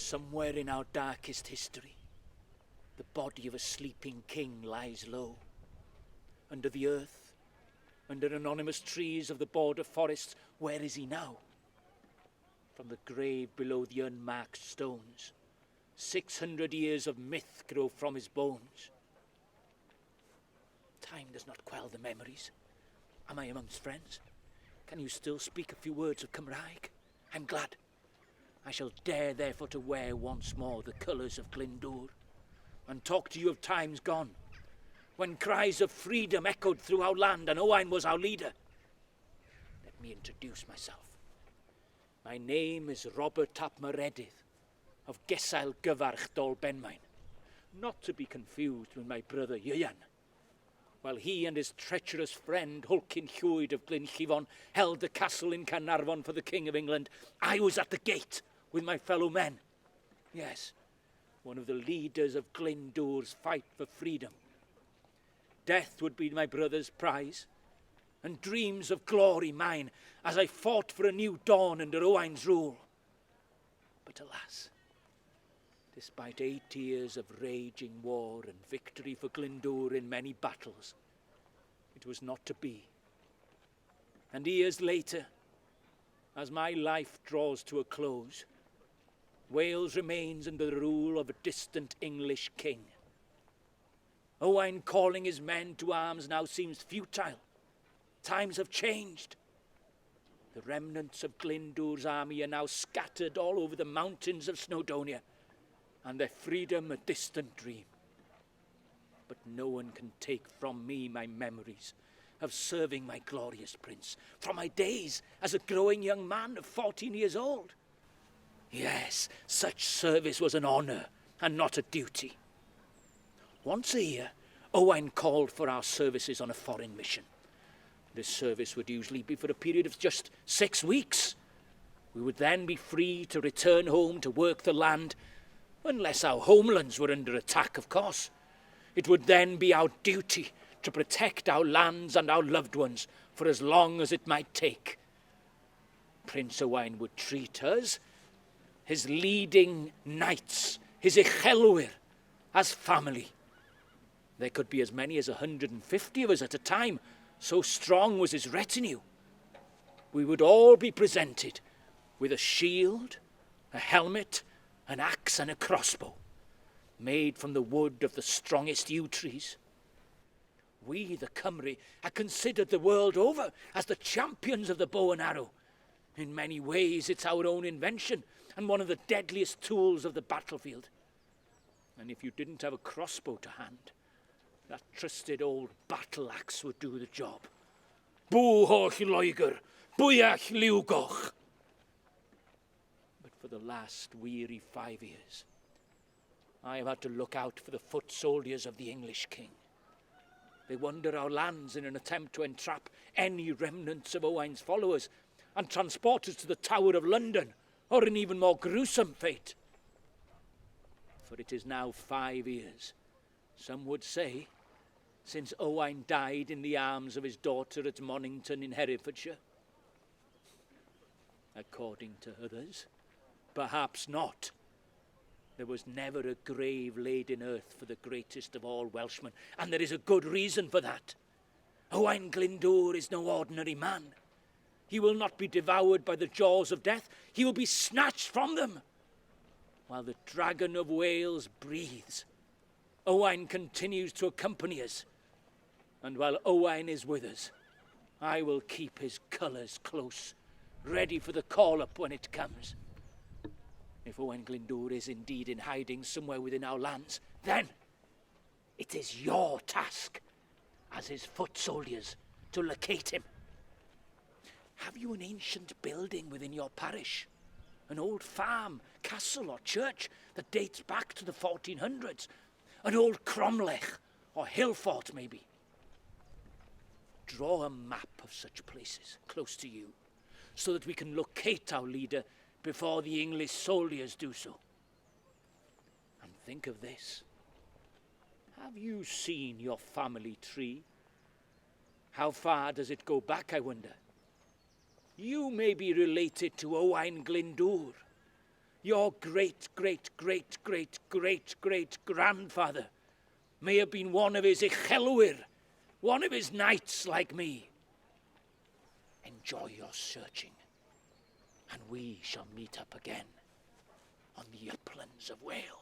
Somewhere in our darkest history, the body of a sleeping king lies low. Under the earth, under anonymous trees of the border forests, where is he now? From the grave below the unmarked stones, 600 years of myth grow from his bones. Time does not quell the memories. Am I amongst friends? Can you still speak a few words of Cymraeg? I'm glad. I shall dare therefore to wear once more the colours of Glyndŵr, and talk to you of times gone, when cries of freedom echoed through our land and Owain was our leader. Let me introduce myself. My name is Robert ap Meredydd, of Gesail Gyfarch Dol Benmaen, not to be confused with my brother Ieuan. While he and his treacherous friend Hulkin Llwyd of Glynllifon held the castle in Carnarvon for the King of England, I was at the gate with my fellow men. Yes, one of the leaders of Glyndŵr's fight for freedom. Death would be my brother's prize, and dreams of glory mine, as I fought for a new dawn under Owain's rule. But alas, despite 8 years of raging war and victory for Glyndŵr in many battles, it was not to be. And years later, as my life draws to a close, Wales remains under the rule of a distant English king. Owain calling his men to arms now seems futile. Times have changed. The remnants of Glyndŵr's army are now scattered all over the mountains of Snowdonia, and their freedom a distant dream. But no one can take from me my memories of serving my glorious prince, from my days as a growing young man of 14 years old. Yes, such service was an honour and not a duty. Once a year, Owain called for our services on a foreign mission. This service would usually be for a period of just 6 weeks. We would then be free to return home to work the land, unless our homelands were under attack, of course. It would then be our duty to protect our lands and our loved ones for as long as it might take. Prince Owain would treat us, his leading knights, his uchelwyr, as family. There could be as many as 150 of us at a time, so strong was his retinue. We would all be presented with a shield, a helmet, an axe and a crossbow, made from the wood of the strongest yew trees. We, the Cymry, are considered the world over as the champions of the bow and arrow. In many ways, it's our own invention and one of the deadliest tools of the battlefield. And if you didn't have a crossbow to hand, that trusted old battle axe would do the job. Bw holl Loegr, bwyach liwgoch. But for the last weary 5 years, I have had to look out for the foot soldiers of the English king. They wander our lands in an attempt to entrap any remnants of Owain's followers and transport us to the Tower of London, or an even more gruesome fate. For it is now 5 years, some would say, since Owain died in the arms of his daughter at Monington in Herefordshire. According to others, perhaps not. There was never a grave laid in earth for the greatest of all Welshmen, and there is a good reason for that. Owain Glyndŵr is no ordinary man. He will not be devoured by the jaws of death. He will be snatched from them. While the Dragon of Wales breathes, Owain continues to accompany us. And while Owain is with us, I will keep his colours close, ready for the call-up when it comes. If Owain Glyndŵr is indeed in hiding somewhere within our lands, then it is your task, as his foot soldiers, to locate him. Have you an ancient building within your parish? An old farm, castle or church that dates back to the 1400s? An old cromlech or hill fort, maybe? Draw a map of such places close to you, so that we can locate our leader before the English soldiers do so. And think of this. Have you seen your family tree? How far does it go back, I wonder? You may be related to Owain Glyndŵr. Your great-great-great-great-great-great-grandfather may have been one of his Ichelwyr, one of his knights like me. Enjoy your searching, and we shall meet up again on the uplands of Wales.